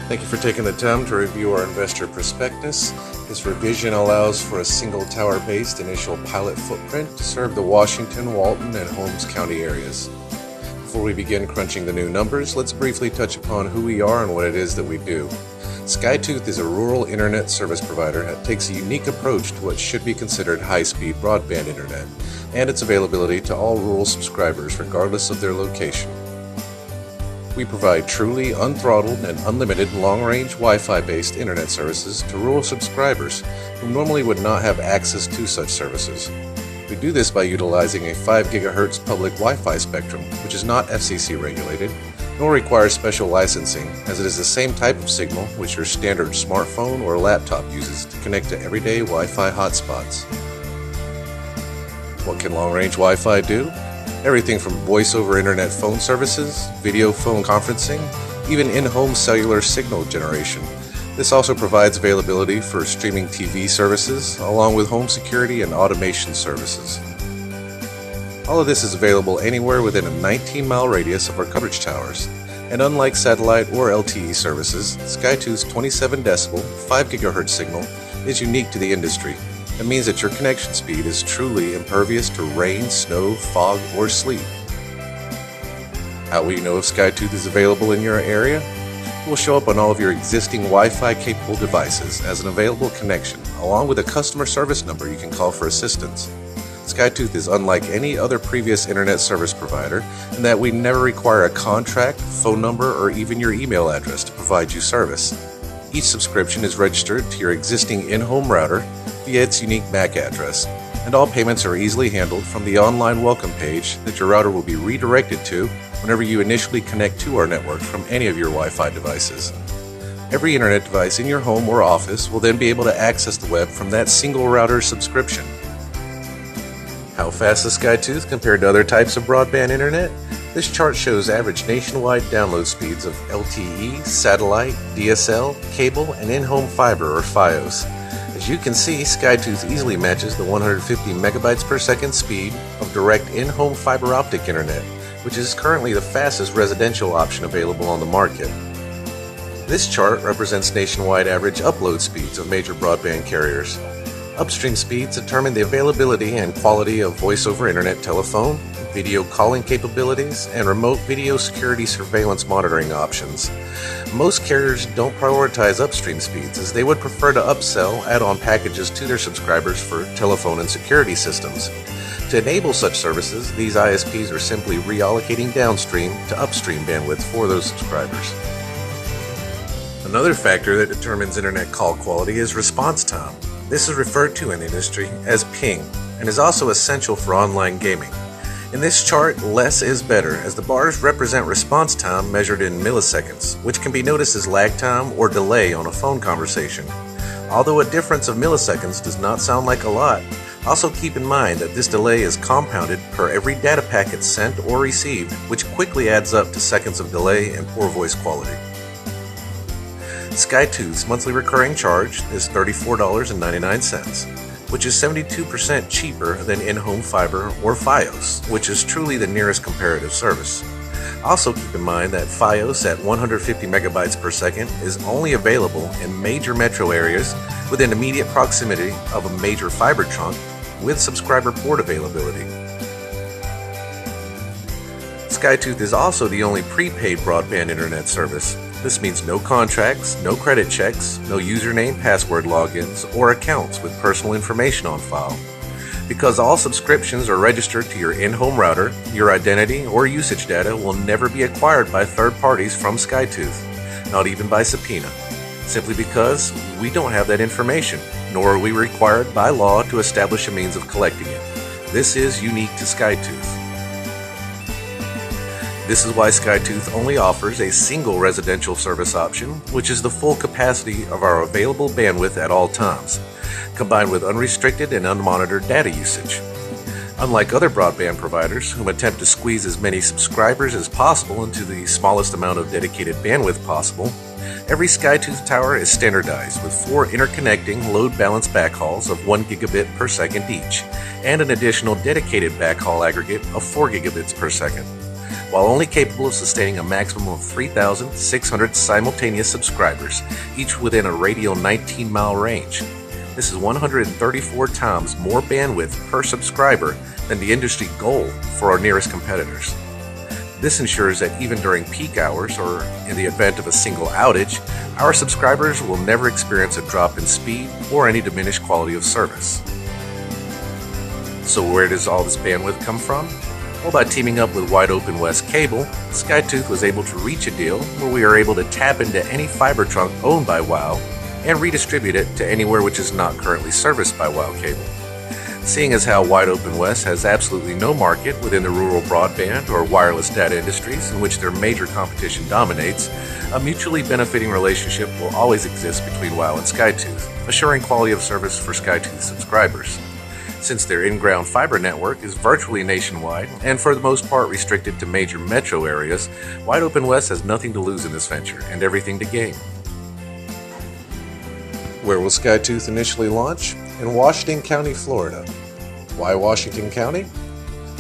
Thank you for taking the time to review our investor prospectus. This revision allows for a single tower-based initial pilot footprint to serve the Washington, Walton, and Holmes County areas. Before we begin crunching the new numbers, let's briefly touch upon who we are and what it is that we do. SkyTooth is a rural internet service provider that takes a unique approach to what should be considered high-speed broadband internet and its availability to all rural subscribers regardless of their location. We provide truly unthrottled and unlimited long-range Wi-Fi based internet services to rural subscribers who normally would not have access to such services. We do this by utilizing a 5 GHz public Wi-Fi spectrum, which is not FCC regulated, nor requires special licensing, as it is the same type of signal which your standard smartphone or laptop uses to connect to everyday Wi-Fi hotspots. What can long-range Wi-Fi do? Everything from voice-over internet phone services, video phone conferencing, even in-home cellular signal generation. This also provides availability for streaming TV services, along with home security and automation services. All of this is available anywhere within a 19-mile radius of our coverage towers. And unlike satellite or LTE services, SkyTooth's 27 decibel, 5 GHz signal is unique to the industry. It means that your connection speed is truly impervious to rain, snow, fog, or sleet. How will you know if SkyTooth is available in your area? It will show up on all of your existing Wi-Fi capable devices as an available connection, along with a customer service number you can call for assistance. SkyTooth is unlike any other previous internet service provider in that we never require a contract, phone number, or even your email address to provide you service. Each subscription is registered to your existing in-home router via its unique MAC address, and all payments are easily handled from the online welcome page that your router will be redirected to whenever you initially connect to our network from any of your Wi-Fi devices. Every internet device in your home or office will then be able to access the web from that single router subscription. How fast is SkyTooth compared to other types of broadband internet? This chart shows average nationwide download speeds of LTE, satellite, DSL, cable, and in-home fiber or Fios. As you can see, SkyTooth easily matches the 150 megabytes per second speed of direct in-home fiber optic internet, which is currently the fastest residential option available on the market. This chart represents nationwide average upload speeds of major broadband carriers. Upstream speeds determine the availability and quality of voice-over internet telephone, video calling capabilities, and remote video security surveillance monitoring options. Most carriers don't prioritize upstream speeds as they would prefer to upsell add-on packages to their subscribers for telephone and security systems. To enable such services, these ISPs are simply reallocating downstream to upstream bandwidth for those subscribers. Another factor that determines internet call quality is response time. This is referred to in the industry as ping and is also essential for online gaming. In this chart, less is better as the bars represent response time measured in milliseconds, which can be noticed as lag time or delay on a phone conversation. Although a difference of milliseconds does not sound like a lot, also keep in mind that this delay is compounded per every data packet sent or received, which quickly adds up to seconds of delay and poor voice quality. SkyTooth's monthly recurring charge is $34.99, which is 72% cheaper than in-home fiber or Fios, which is truly the nearest comparative service. Also keep in mind that Fios at 150 megabytes per second is only available in major metro areas within immediate proximity of a major fiber trunk with subscriber port availability. SkyTooth is also the only prepaid broadband internet service. This means no contracts, no credit checks, no username, password logins, or accounts with personal information on file. Because all subscriptions are registered to your in-home router, your identity or usage data will never be acquired by third parties from SkyTooth, not even by subpoena, simply because we don't have that information, nor are we required by law to establish a means of collecting it. This is unique to SkyTooth. This is why SkyTooth only offers a single residential service option, which is the full capacity of our available bandwidth at all times, combined with unrestricted and unmonitored data usage. Unlike other broadband providers who attempt to squeeze as many subscribers as possible into the smallest amount of dedicated bandwidth possible, every SkyTooth tower is standardized with 4 interconnecting load balance backhauls of 1 gigabit per second each, and an additional dedicated backhaul aggregate of 4 gigabits per second. while only capable of sustaining a maximum of 3,600 simultaneous subscribers, each within a radial 19-mile range. This is 134 times more bandwidth per subscriber than the industry goal for our nearest competitors. This ensures that even during peak hours, or in the event of a single outage, our subscribers will never experience a drop in speed or any diminished quality of service. So where does all this bandwidth come from? Well, by teaming up with Wide Open West Cable, SkyTooth was able to reach a deal where we are able to tap into any fiber trunk owned by WOW and redistribute it to anywhere which is not currently serviced by WOW Cable. Seeing as how Wide Open West has absolutely no market within the rural broadband or wireless data industries in which their major competition dominates, a mutually benefiting relationship will always exist between WOW and SkyTooth, assuring quality of service for SkyTooth subscribers. Since their in-ground fiber network is virtually nationwide and for the most part restricted to major metro areas, Wide Open West has nothing to lose in this venture and everything to gain. Where will SkyTooth initially launch? In Washington County, Florida. Why Washington County?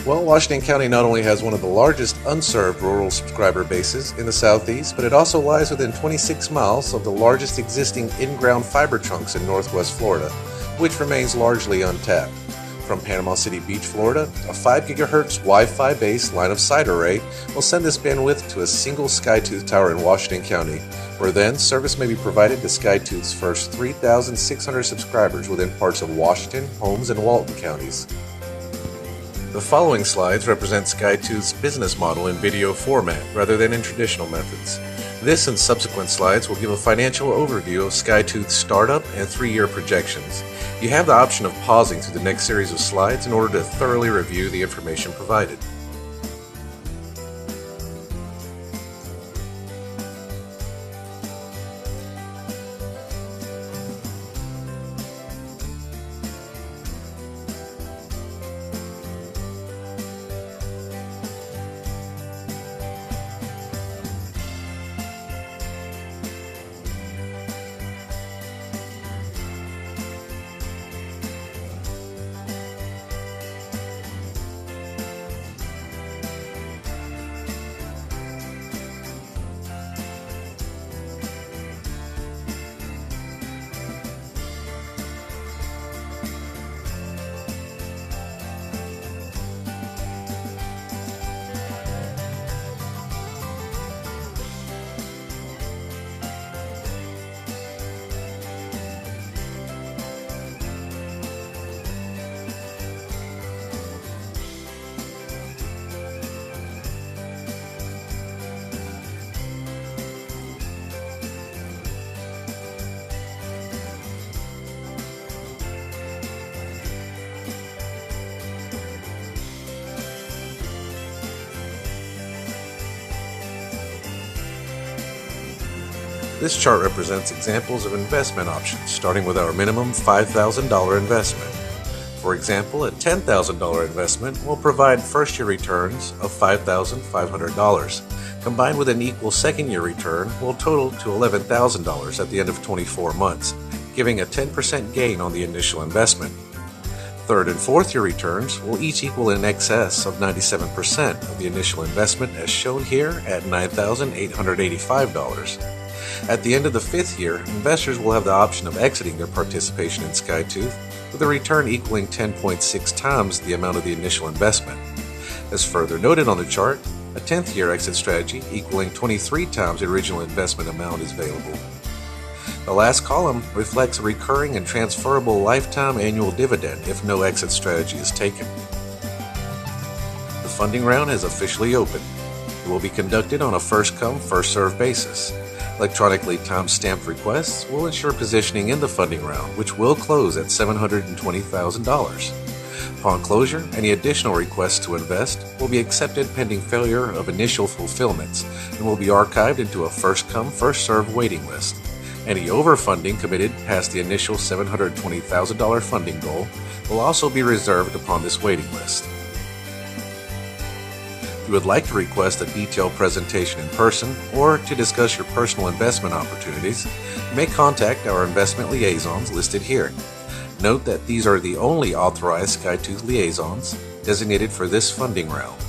Well, Washington County not only has one of the largest unserved rural subscriber bases in the southeast, but it also lies within 26 miles of the largest existing in-ground fiber trunks in northwest Florida, which remains largely untapped. From Panama City Beach, Florida, a 5 GHz Wi-Fi based line-of-sight array will send this bandwidth to a single SkyTooth tower in Washington County, where then service may be provided to SkyTooth's first 3,600 subscribers within parts of Washington, Holmes, and Walton counties. The following slides represent SkyTooth's business model in video format rather than in traditional methods. This and subsequent slides will give a financial overview of SkyTooth's startup and 3-year projections. You have the option of pausing through the next series of slides in order to thoroughly review the information provided. This chart represents examples of investment options, starting with our minimum $5,000 investment. For example, a $10,000 investment will provide first-year returns of $5,500. Combined with an equal second-year return will total to $11,000 at the end of 24 months, giving a 10% gain on the initial investment. Third and fourth-year returns will each equal in excess of 97% of the initial investment, as shown here at $9,885. At the end of the 5th year, investors will have the option of exiting their participation in SkyTooth with a return equaling 10.6 times the amount of the initial investment. As further noted on the chart, a 10th year exit strategy equaling 23 times the original investment amount is available. The last column reflects a recurring and transferable lifetime annual dividend if no exit strategy is taken. The funding round has officially opened. It will be conducted on a first-come, first-served basis. Electronically time-stamped requests will ensure positioning in the funding round, which will close at $720,000. Upon closure, any additional requests to invest will be accepted pending failure of initial fulfillments and will be archived into a first-come, first-served waiting list. Any overfunding committed past the initial $720,000 funding goal will also be reserved upon this waiting list. If you would like to request a detailed presentation in person or to discuss your personal investment opportunities, you may contact our investment liaisons listed here. Note that these are the only authorized SkyTooth liaisons designated for this funding round.